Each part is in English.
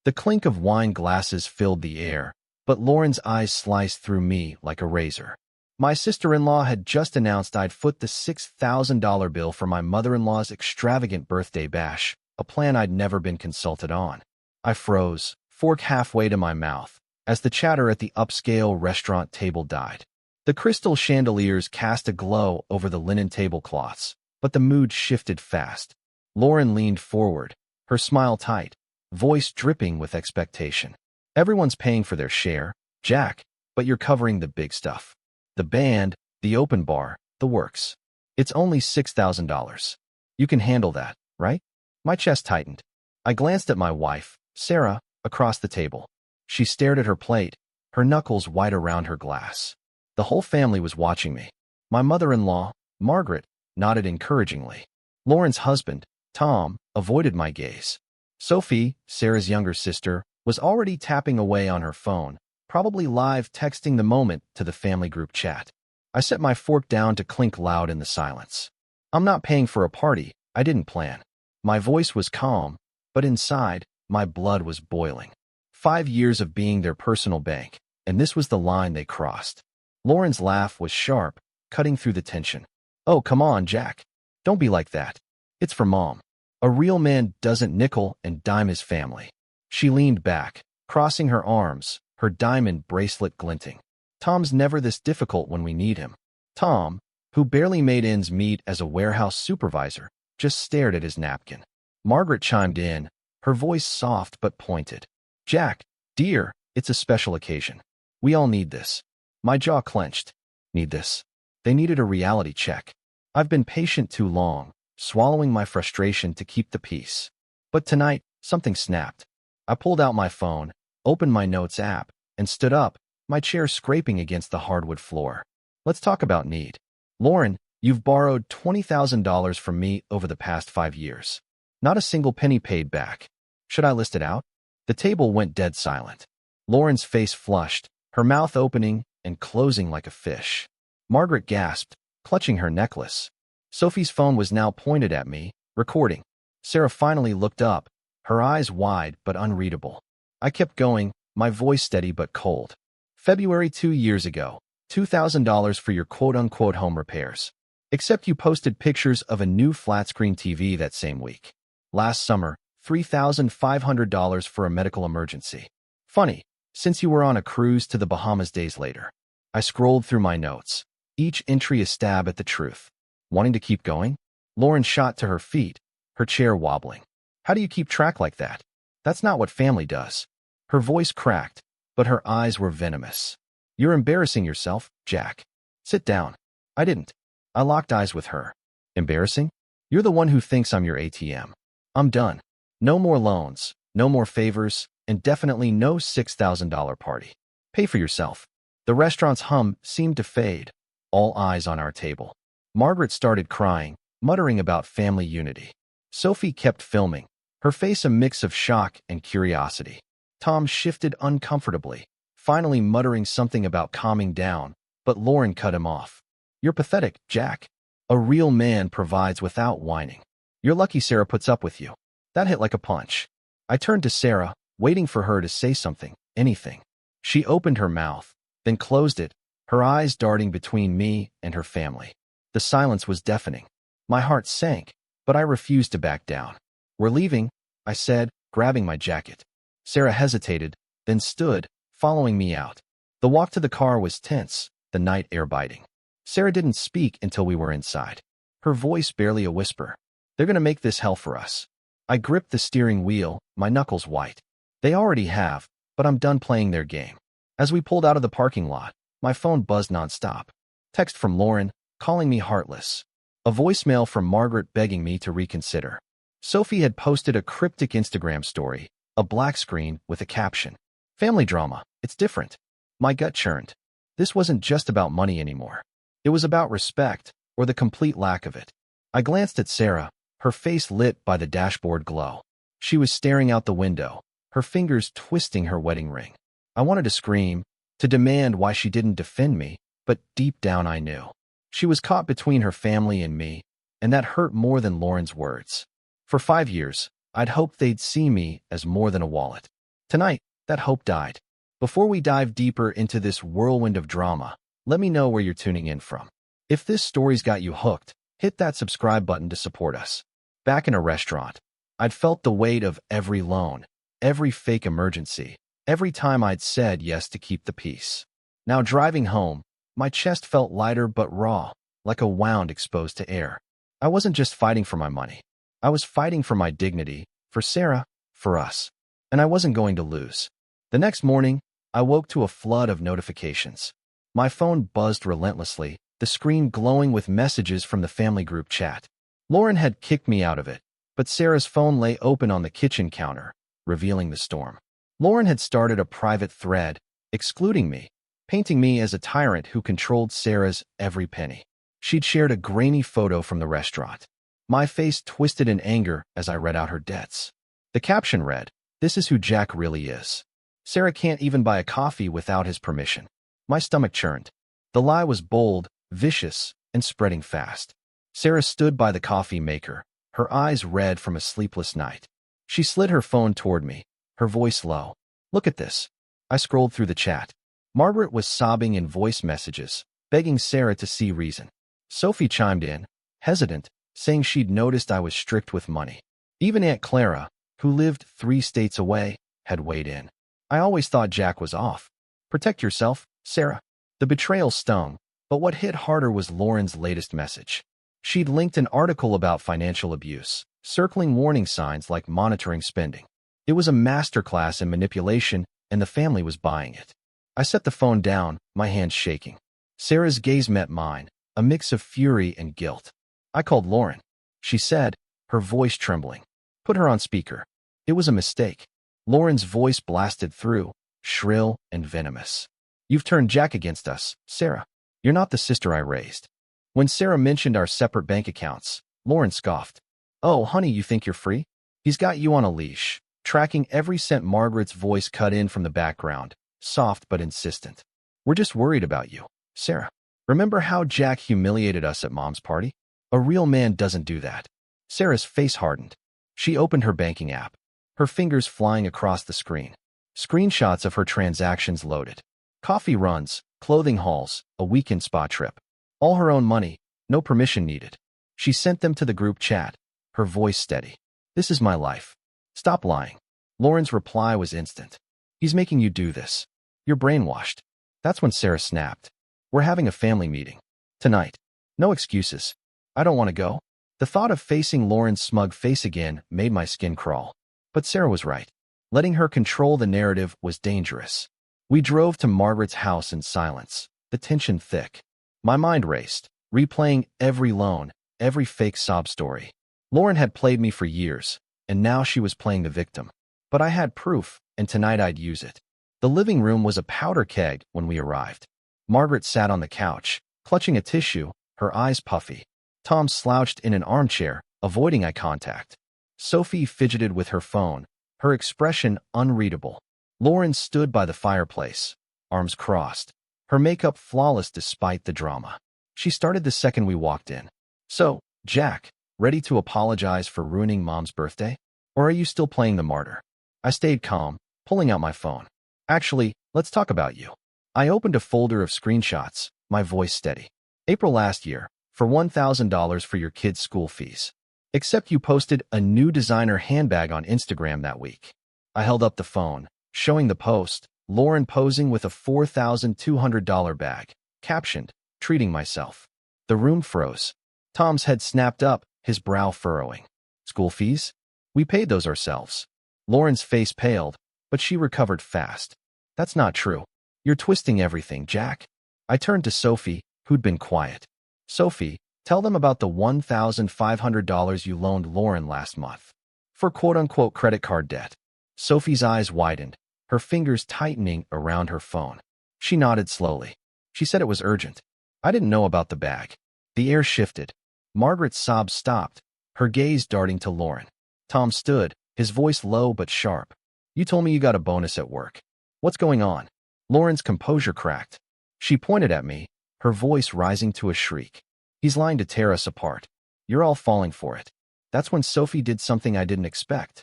The clink of wine glasses filled the air, but Lauren's eyes sliced through me like a razor. My sister-in-law had just announced I'd foot the $6,000 bill for my mother-in-law's extravagant birthday bash, a plan I'd never been consulted on. I froze, fork halfway to my mouth, as the chatter at the upscale restaurant table died. The crystal chandeliers cast a glow over the linen tablecloths, but the mood shifted fast. Lauren leaned forward, her smile tight, voice dripping with expectation. Everyone's paying for their share, Jack, but you're covering the big stuff. The band, the open bar, the works. It's only $6,000. You can handle that, right? My chest tightened. I glanced at my wife, Sarah, across the table. She stared at her plate, her knuckles white around her glass. The whole family was watching me. My mother-in-law, Margaret, nodded encouragingly. Lauren's husband, Tom, avoided my gaze. Sophie, Sarah's younger sister, was already tapping away on her phone, probably live texting the moment to the family group chat. I set my fork down to clink loud in the silence. I'm not paying for a party I didn't plan. My voice was calm, but inside, my blood was boiling. 5 years of being their personal bank, and this was the line they crossed. Lauren's laugh was sharp, cutting through the tension. Oh, come on, Jack. Don't be like that. It's for Mom. A real man doesn't nickel and dime his family. She leaned back, crossing her arms, her diamond bracelet glinting. Tom's never this difficult when we need him. Tom, who barely made ends meet as a warehouse supervisor, just stared at his napkin. Margaret chimed in, her voice soft but pointed. Jack, dear, it's a special occasion. We all need this. My jaw clenched. Need this. They needed a reality check. I've been patient too long, swallowing my frustration to keep the peace. But tonight, something snapped. I pulled out my phone, opened my notes app, and stood up, my chair scraping against the hardwood floor. Let's talk about need. Lauren, you've borrowed $20,000 from me over the past 5 years. Not a single penny paid back. Should I list it out? The table went dead silent. Lauren's face flushed, her mouth opening and closing like a fish. Margaret gasped, clutching her necklace. Sophie's phone was now pointed at me, recording. Sarah finally looked up, her eyes wide but unreadable. I kept going, my voice steady but cold. February 2 years ago, $2,000 for your quote-unquote home repairs. Except you posted pictures of a new flat-screen TV that same week. Last summer, $3,500 for a medical emergency. Funny, since you were on a cruise to the Bahamas days later. I scrolled through my notes, each entry a stab at the truth. Wanting to keep going? Lauren shot to her feet, her chair wobbling. How do you keep track like that? That's not what family does. Her voice cracked, but her eyes were venomous. You're embarrassing yourself, Jack. Sit down. I didn't. I locked eyes with her. Embarrassing? You're the one who thinks I'm your ATM. I'm done. No more loans, no more favors, and definitely no $6,000 party. Pay for yourself. The restaurant's hum seemed to fade, all eyes on our table. Margaret started crying, muttering about family unity. Sophie kept filming, her face a mix of shock and curiosity. Tom shifted uncomfortably, finally muttering something about calming down, but Lauren cut him off. You're pathetic, Jack. A real man provides without whining. You're lucky Sarah puts up with you. That hit like a punch. I turned to Sarah, waiting for her to say something, anything. She opened her mouth, then closed it, her eyes darting between me and her family. The silence was deafening. My heart sank, but I refused to back down. We're leaving, I said, grabbing my jacket. Sarah hesitated, then stood, following me out. The walk to the car was tense, the night air biting. Sarah didn't speak until we were inside. Her voice barely a whisper. They're gonna make this hell for us. I gripped the steering wheel, my knuckles white. They already have, but I'm done playing their game. As we pulled out of the parking lot, my phone buzzed nonstop. Text from Lauren, calling me heartless. A voicemail from Margaret begging me to reconsider. Sophie had posted a cryptic Instagram story, a black screen with a caption. Family drama, it's different. My gut churned. This wasn't just about money anymore. It was about respect, or the complete lack of it. I glanced at Sarah, her face lit by the dashboard glow. She was staring out the window, her fingers twisting her wedding ring. I wanted to scream, to demand why she didn't defend me, but deep down I knew. She was caught between her family and me, and that hurt more than Lauren's words. For 5 years, I'd hoped they'd see me as more than a wallet. Tonight, that hope died. Before we dive deeper into this whirlwind of drama, let me know where you're tuning in from. If this story's got you hooked, hit that subscribe button to support us. Back in a restaurant, I'd felt the weight of every loan, every fake emergency, every time I'd said yes to keep the peace. Now driving home, my chest felt lighter but raw, like a wound exposed to air. I wasn't just fighting for my money. I was fighting for my dignity, for Sarah, for us. And I wasn't going to lose. The next morning, I woke to a flood of notifications. My phone buzzed relentlessly, the screen glowing with messages from the family group chat. Lauren had kicked me out of it, but Sarah's phone lay open on the kitchen counter, revealing the storm. Lauren had started a private thread, excluding me, painting me as a tyrant who controlled Sarah's every penny. She'd shared a grainy photo from the restaurant. My face twisted in anger as I read out her debts. The caption read, "This is who Jack really is. Sarah can't even buy a coffee without his permission." My stomach churned. The lie was bold, vicious, and spreading fast. Sarah stood by the coffee maker, her eyes red from a sleepless night. She slid her phone toward me, her voice low. "Look at this." I scrolled through the chat. Margaret was sobbing in voice messages, begging Sarah to see reason. Sophie chimed in, hesitant, saying she'd noticed I was strict with money. Even Aunt Clara, who lived 3 states away, had weighed in. "I always thought Jack was off. Protect yourself, Sarah." The betrayal stung, but what hit harder was Lauren's latest message. She'd linked an article about financial abuse, circling warning signs like monitoring spending. It was a masterclass in manipulation, and the family was buying it. I set the phone down, my hands shaking. Sarah's gaze met mine, a mix of fury and guilt. "I called Lauren," she said, her voice trembling. "Put her on speaker." It was a mistake. Lauren's voice blasted through, shrill and venomous. "You've turned Jack against us, Sarah. You're not the sister I raised." When Sarah mentioned our separate bank accounts, Lauren scoffed. "Oh, honey, you think you're free? He's got you on a leash," tracking every cent. Margaret's voice cut in from the background, soft but insistent. "We're just worried about you, Sarah. Remember how Jack humiliated us at Mom's party? A real man doesn't do that." Sarah's face hardened. She opened her banking app, her fingers flying across the screen. Screenshots of her transactions loaded. Coffee runs, clothing hauls, a weekend spa trip. All her own money, no permission needed. She sent them to the group chat, her voice steady. "This is my life. Stop lying." Lauren's reply was instant. "He's making you do this. You're brainwashed." That's when Sarah snapped. "We're having a family meeting. Tonight. No excuses. I don't want to go." The thought of facing Lauren's smug face again made my skin crawl. But Sarah was right. Letting her control the narrative was dangerous. We drove to Margaret's house in silence, the tension thick. My mind raced, replaying every loan, every fake sob story. Lauren had played me for years, and now she was playing the victim. But I had proof, and tonight I'd use it. The living room was a powder keg when we arrived. Margaret sat on the couch, clutching a tissue, her eyes puffy. Tom slouched in an armchair, avoiding eye contact. Sophie fidgeted with her phone, her expression unreadable. Lauren stood by the fireplace, arms crossed, her makeup flawless despite the drama. She started the second we walked in. "So, Jack, ready to apologize for ruining Mom's birthday? Or are you still playing the martyr?" I stayed calm, pulling out my phone. "Actually, let's talk about you." I opened a folder of screenshots, my voice steady. "April last year, for $1,000 for your kids' school fees. Except you posted a new designer handbag on Instagram that week." I held up the phone, showing the post, Lauren posing with a $4,200 bag, captioned, "Treating myself." The room froze. Tom's head snapped up, his brow furrowing. "School fees? We paid those ourselves." Lauren's face paled, but she recovered fast. "That's not true. You're twisting everything, Jack." I turned to Sophie, who'd been quiet. "Sophie, tell them about the $1,500 you loaned Lauren last month. For quote-unquote credit card debt." Sophie's eyes widened, her fingers tightening around her phone. She nodded slowly. She said it was urgent. I didn't know about the bag. The air shifted. Margaret's sobs stopped, her gaze darting to Lauren. Tom stood, his voice low but sharp. "You told me you got a bonus at work. What's going on?" Lauren's composure cracked. She pointed at me, her voice rising to a shriek. "He's lying to tear us apart. You're all falling for it." That's when Sophie did something I didn't expect.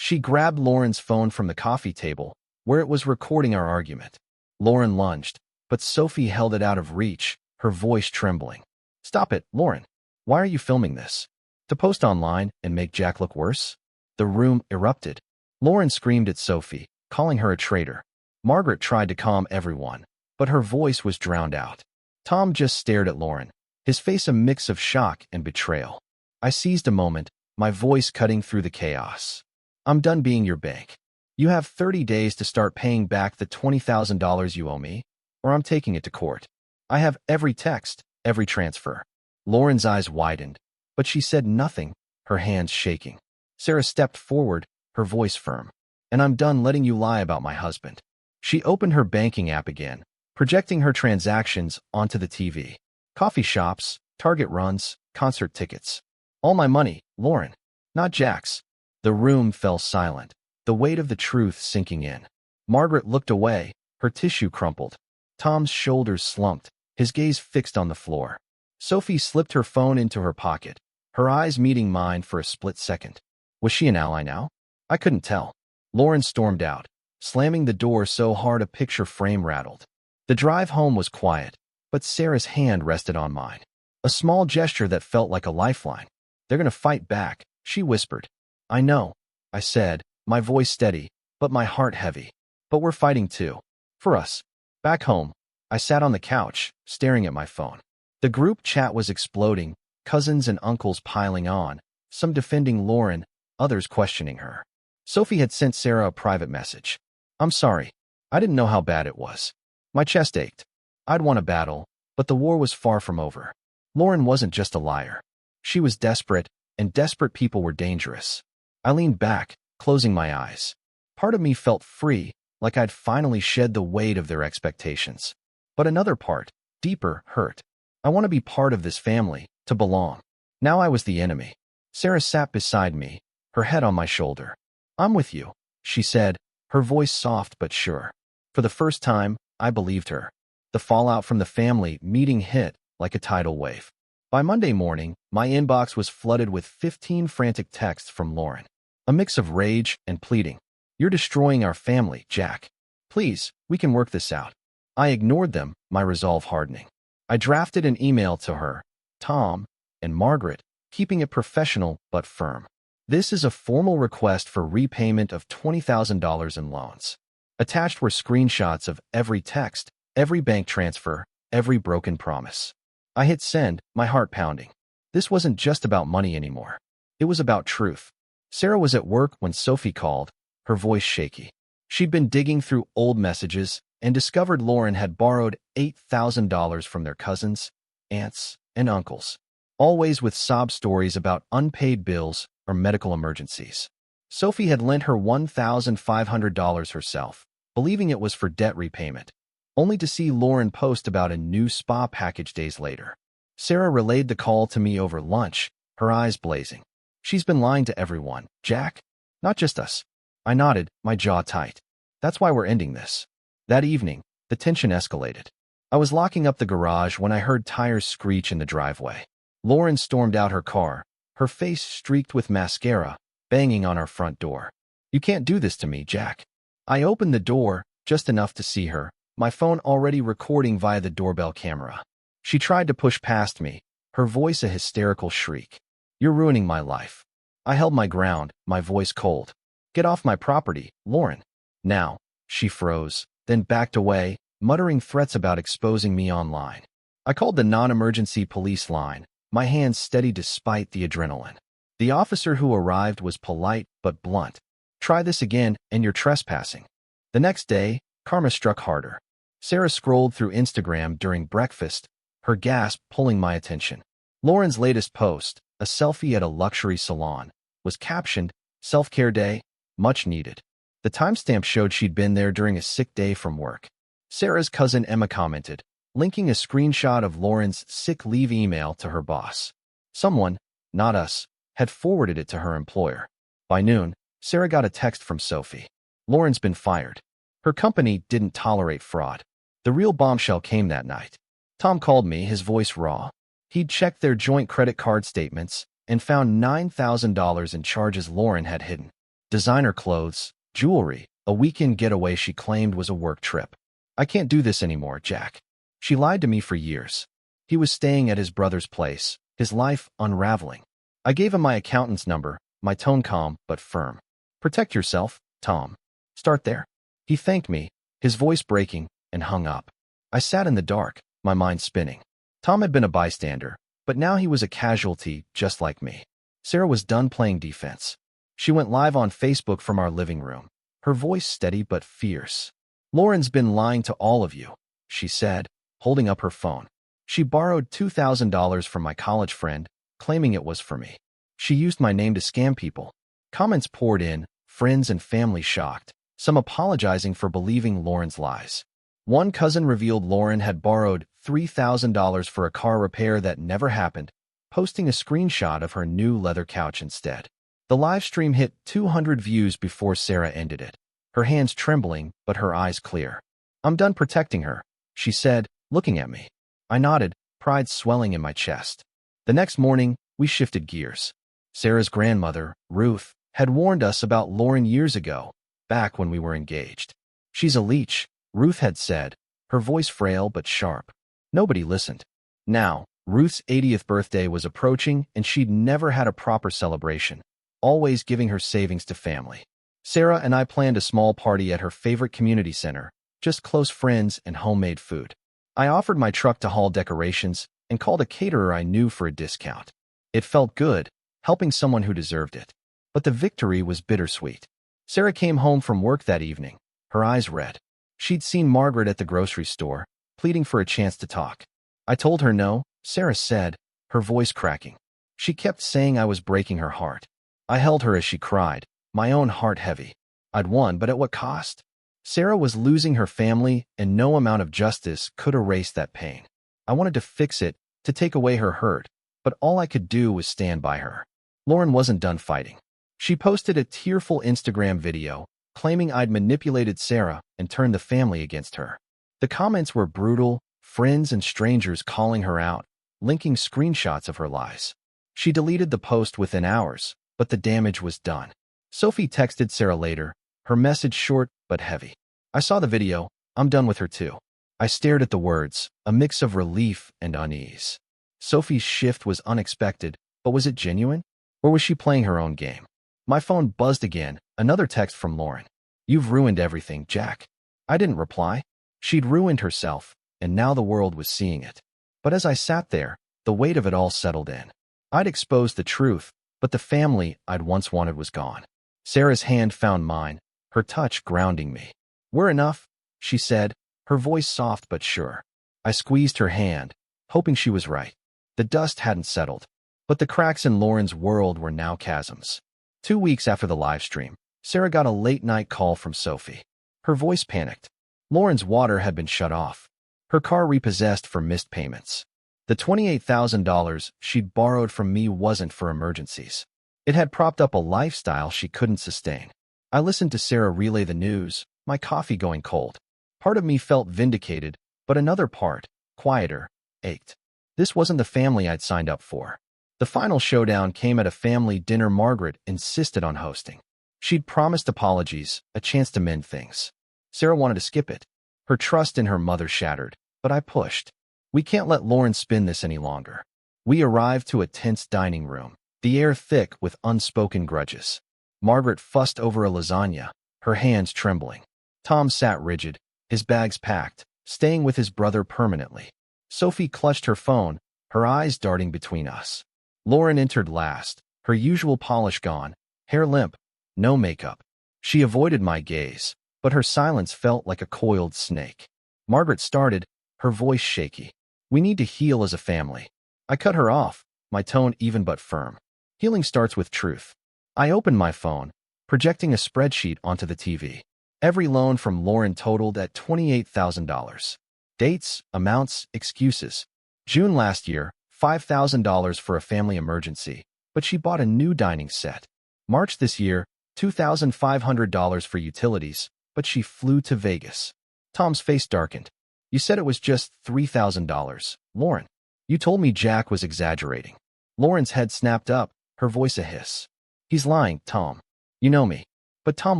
She grabbed Lauren's phone from the coffee table, where it was recording our argument. Lauren lunged, but Sophie held it out of reach, her voice trembling. "Stop it, Lauren. Why are you filming this? To post online and make Jack look worse?" The room erupted. Lauren screamed at Sophie, calling her a traitor. Margaret tried to calm everyone, but her voice was drowned out. Tom just stared at Lauren, his face a mix of shock and betrayal. I seized a moment, my voice cutting through the chaos. "I'm done being your bank. You have 30 days to start paying back the $20,000 you owe me, or I'm taking it to court. I have every text, every transfer." Lauren's eyes widened, but she said nothing, her hands shaking. Sarah stepped forward, her voice firm. "And I'm done letting you lie about my husband." She opened her banking app again, projecting her transactions onto the TV. Coffee shops, Target runs, concert tickets. "All my money, Lauren. Not Jack's." The room fell silent, the weight of the truth sinking in. Margaret looked away, her tissue crumpled. Tom's shoulders slumped, his gaze fixed on the floor. Sophie slipped her phone into her pocket, her eyes meeting mine for a split second. Was she an ally now? I couldn't tell. Lauren stormed out, slamming the door so hard a picture frame rattled. The drive home was quiet, but Sarah's hand rested on mine. A small gesture that felt like a lifeline. "They're going to fight back," she whispered. "I know," I said, my voice steady, but my heart heavy. "But we're fighting too. For us." Back home, I sat on the couch, staring at my phone. The group chat was exploding, cousins and uncles piling on, some defending Lauren, others questioning her. Sophie had sent Sarah a private message. "I'm sorry. I didn't know how bad it was. My chest ached. I'd won a battle, but the war was far from over." Lauren wasn't just a liar. She was desperate, and desperate people were dangerous. I leaned back, closing my eyes. Part of me felt free, like I'd finally shed the weight of their expectations. But another part, deeper, hurt. I want to be part of this family, to belong. Now I was the enemy. Sarah sat beside me, her head on my shoulder. "I'm with you," she said, her voice soft but sure. For the first time, I believed her. The fallout from the family meeting hit like a tidal wave. By Monday morning, my inbox was flooded with 15 frantic texts from Lauren. A mix of rage and pleading. "You're destroying our family, Jack. Please, we can work this out." I ignored them, my resolve hardening. I drafted an email to her, Tom, and Margaret, keeping it professional but firm. "This is a formal request for repayment of $20,000 in loans." Attached were screenshots of every text, every bank transfer, every broken promise. I hit send, my heart pounding. This wasn't just about money anymore. It was about truth. Sarah was at work when Sophie called, her voice shaky. She'd been digging through old messages and discovered Lauren had borrowed $8,000 from their cousins, aunts, and uncles, always with sob stories about unpaid bills or medical emergencies. Sophie had lent her $1,500 herself, believing it was for debt repayment, only to see Lauren post about a new spa package days later. Sarah relayed the call to me over lunch, her eyes blazing. "She's been lying to everyone, Jack. Not just us." I nodded, my jaw tight. "That's why we're ending this." That evening, the tension escalated. I was locking up the garage when I heard tires screech in the driveway. Lauren stormed out her car, her face streaked with mascara, banging on our front door. "You can't do this to me, Jack." I opened the door, just enough to see her, my phone already recording via the doorbell camera. She tried to push past me, her voice a hysterical shriek. "You're ruining my life." I held my ground, my voice cold. "Get off my property, Lauren." "Now." She froze, then backed away, muttering threats about exposing me online. I called the non-emergency police line, my hands steady despite the adrenaline. The officer who arrived was polite but blunt. "Try this again, and you're trespassing." The next day, karma struck harder. Sarah scrolled through Instagram during breakfast, her gasp pulling my attention. Lauren's latest post, a selfie at a luxury salon, was captioned, "Self-care day, much needed." The timestamp showed she'd been there during a sick day from work. Sarah's cousin Emma commented, linking a screenshot of Lauren's sick leave email to her boss. Someone, not us, had forwarded it to her employer. By noon, Sarah got a text from Sophie. "Lauren's been fired." Her company didn't tolerate fraud. The real bombshell came that night. Tom called me, his voice raw. He'd checked their joint credit card statements and found $9,000 in charges Lauren had hidden. designer clothes, jewelry, a weekend getaway she claimed was a work trip. I can't do this anymore, Jack. She lied to me for years. He was staying at his brother's place, his life unraveling. I gave him my accountant's number, my tone calm but firm. Protect yourself, Tom. Start there. He thanked me, his voice breaking, and hung up. I sat in the dark, my mind spinning. Tom had been a bystander, but now he was a casualty just like me. Sarah was done playing defense. She went live on Facebook from our living room, her voice steady but fierce. Lauren's been lying to all of you, she said, holding up her phone. She borrowed $2,000 from my college friend, claiming it was for me. She used my name to scam people. Comments poured in, friends and family shocked, some apologizing for believing Lauren's lies. One cousin revealed Lauren had borrowed $3,000 for a car repair that never happened, posting a screenshot of her new leather couch instead. The live stream hit 200 views before Sarah ended it, her hands trembling but her eyes clear. I'm done protecting her, she said, looking at me. I nodded, pride swelling in my chest. The next morning, we shifted gears. Sarah's grandmother, Ruth, had warned us about Lauren years ago, back when we were engaged. She's a leech, Ruth had said, her voice frail but sharp. Nobody listened. Now, Ruth's 80th birthday was approaching and she'd never had a proper celebration, always giving her savings to family. Sarah and I planned a small party at her favorite community center, just close friends and homemade food. I offered my truck to haul decorations and called a caterer I knew for a discount. It felt good, helping someone who deserved it. But the victory was bittersweet. Sarah came home from work that evening, her eyes red. She'd seen Margaret at the grocery store, pleading for a chance to talk. I told her no, Sarah said, her voice cracking. She kept saying I was breaking her heart. I held her as she cried, my own heart heavy. I'd won, but at what cost? Sarah was losing her family, and no amount of justice could erase that pain. I wanted to fix it, to take away her hurt, but all I could do was stand by her. Lauren wasn't done fighting. She posted a tearful Instagram video, claiming I'd manipulated Sarah and turned the family against her. The comments were brutal, friends and strangers calling her out, linking screenshots of her lies. She deleted the post within hours, but the damage was done. Sophie texted Sarah later, her message short but heavy. I saw the video, I'm done with her too. I stared at the words, a mix of relief and unease. Sophie's shift was unexpected, but was it genuine? Or was she playing her own game? My phone buzzed again, another text from Lauren. You've ruined everything, Jack. I didn't reply. She'd ruined herself, and now the world was seeing it. But as I sat there, the weight of it all settled in. I'd exposed the truth, but the family I'd once wanted was gone. Sarah's hand found mine, her touch grounding me. We're enough, she said, her voice soft but sure. I squeezed her hand, hoping she was right. The dust hadn't settled, but the cracks in Lauren's world were now chasms. 2 weeks after the live stream, Sarah got a late-night call from Sophie. Her voice panicked. Lauren's water had been shut off, her car repossessed for missed payments. The $28,000 she'd borrowed from me wasn't for emergencies. It had propped up a lifestyle she couldn't sustain. I listened to Sarah relay the news, my coffee going cold. Part of me felt vindicated, but another part, quieter, ached. This wasn't the family I'd signed up for. The final showdown came at a family dinner Margaret insisted on hosting. She'd promised apologies, a chance to mend things. Sarah wanted to skip it. Her trust in her mother shattered, but I pushed. We can't let Lauren spin this any longer. We arrived to a tense dining room, the air thick with unspoken grudges. Margaret fussed over a lasagna, her hands trembling. Tom sat rigid, his bags packed, staying with his brother permanently. Sophie clutched her phone, her eyes darting between us. Lauren entered last, her usual polish gone, hair limp, no makeup. She avoided my gaze, but her silence felt like a coiled snake. Margaret started, her voice shaky. We need to heal as a family. I cut her off, my tone even but firm. Healing starts with truth. I opened my phone, projecting a spreadsheet onto the TV. Every loan from Lauren totaled at $28,000. Dates, amounts, excuses. June last year, $5,000 for a family emergency, but she bought a new dining set. March this year, $2,500 for utilities, but she flew to Vegas. Tom's face darkened. You said it was just $3,000, Lauren. You told me Jack was exaggerating. Lauren's head snapped up, her voice a hiss. He's lying, Tom. You know me. But Tom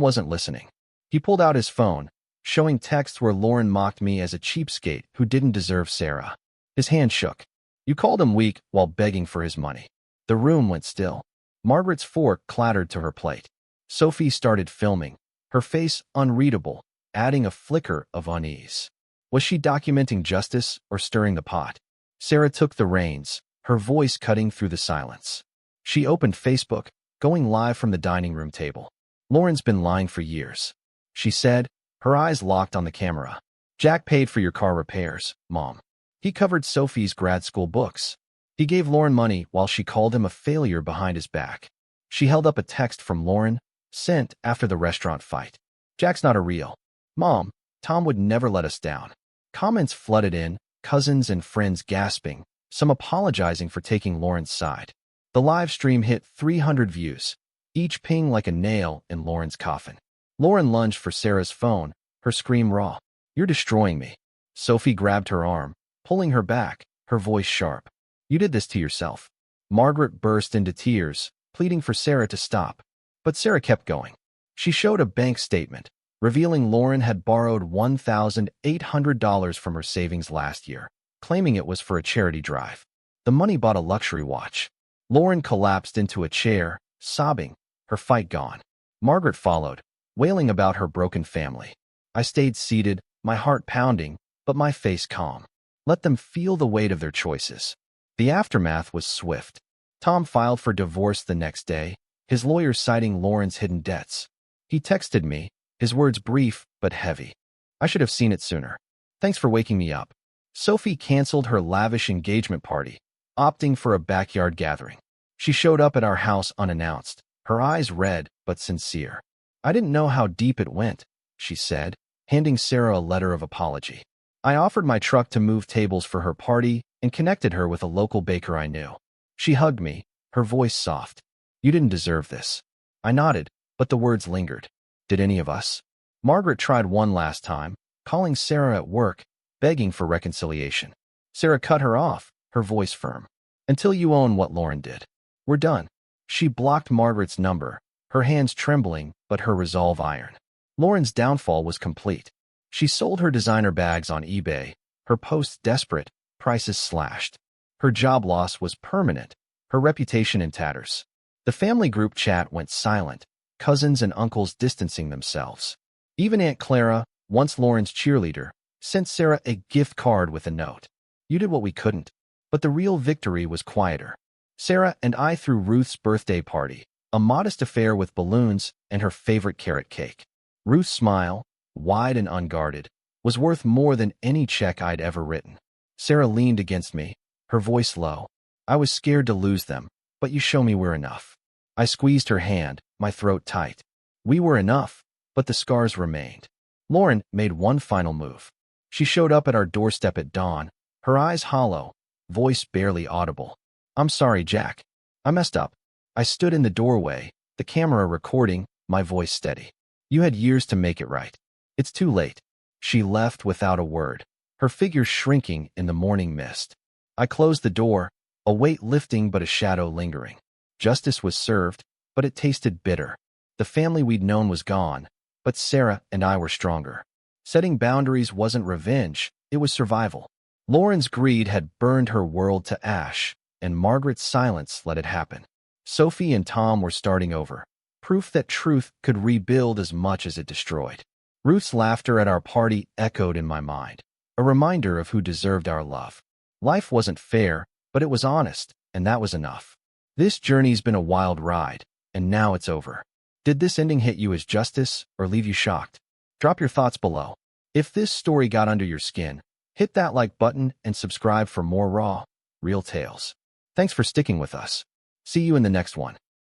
wasn't listening. He pulled out his phone, showing texts where Lauren mocked me as a cheapskate who didn't deserve Sarah. His hand shook. You called him weak while begging for his money. The room went still. Margaret's fork clattered to her plate. Sophie started filming, her face unreadable, adding a flicker of unease. Was she documenting justice or stirring the pot? Sarah took the reins, her voice cutting through the silence. She opened Facebook, going live from the dining room table. Lauren's been lying for years, she said, her eyes locked on the camera. Jack paid for your car repairs, Mom. He covered Sophie's grad school books. He gave Lauren money while she called him a failure behind his back. She held up a text from Lauren, sent after the restaurant fight. Jack's not a real. Mom, Tom would never let us down. Comments flooded in, cousins and friends gasping, some apologizing for taking Lauren's side. The live stream hit 300 views, each ping like a nail in Lauren's coffin. Lauren lunged for Sarah's phone, her scream raw. You're destroying me. Sophie grabbed her arm, pulling her back, her voice sharp. You did this to yourself. Margaret burst into tears, pleading for Sarah to stop. But Sarah kept going. She showed a bank statement, revealing Lauren had borrowed $1,800 from her savings last year, claiming it was for a charity drive. The money bought a luxury watch. Lauren collapsed into a chair, sobbing, her fight gone. Margaret followed, wailing about her broken family. I stayed seated, my heart pounding, but my face calm. Let them feel the weight of their choices. The aftermath was swift. Tom filed for divorce the next day, his lawyer citing Lauren's hidden debts. He texted me, his words brief but heavy. I should have seen it sooner. Thanks for waking me up. Sophie canceled her lavish engagement party, opting for a backyard gathering. She showed up at our house unannounced, her eyes red but sincere. I didn't know how deep it went, she said, handing Sarah a letter of apology. I offered my truck to move tables for her party and connected her with a local baker I knew. She hugged me, her voice soft. You didn't deserve this. I nodded, but the words lingered. Did any of us? Margaret tried one last time, calling Sarah at work, begging for reconciliation. Sarah cut her off, her voice firm. Until you own what Lauren did. We're done. She blocked Margaret's number, her hands trembling, but her resolve iron. Lauren's downfall was complete. She sold her designer bags on eBay, her posts desperate, prices slashed. Her job loss was permanent, her reputation in tatters. The family group chat went silent, cousins and uncles distancing themselves. Even Aunt Clara, once Lauren's cheerleader, sent Sarah a gift card with a note. You did what we couldn't. But the real victory was quieter. Sarah and I threw Ruth's birthday party, a modest affair with balloons and her favorite carrot cake. Ruth's smile, wide and unguarded, was worth more than any check I'd ever written. Sarah leaned against me, her voice low. I was scared to lose them, but you show me we're enough. I squeezed her hand, my throat tight. We were enough, but the scars remained. Lauren made one final move. She showed up at our doorstep at dawn, her eyes hollow, voice barely audible. I'm sorry, Jack. I messed up. I stood in the doorway, the camera recording, my voice steady. You had years to make it right. It's too late. She left without a word, her figure shrinking in the morning mist. I closed the door, a weight lifting but a shadow lingering. Justice was served, but it tasted bitter. The family we'd known was gone, but Sarah and I were stronger. Setting boundaries wasn't revenge, it was survival. Lauren's greed had burned her world to ash, and Margaret's silence let it happen. Sophie and Tom were starting over, proof that truth could rebuild as much as it destroyed. Ruth's laughter at our party echoed in my mind, a reminder of who deserved our love. Life wasn't fair, but it was honest, and that was enough. This journey's been a wild ride, and now it's over. Did this ending hit you as justice or leave you shocked? Drop your thoughts below. If this story got under your skin, hit that like button and subscribe for more raw, real tales. Thanks for sticking with us. See you in the next one.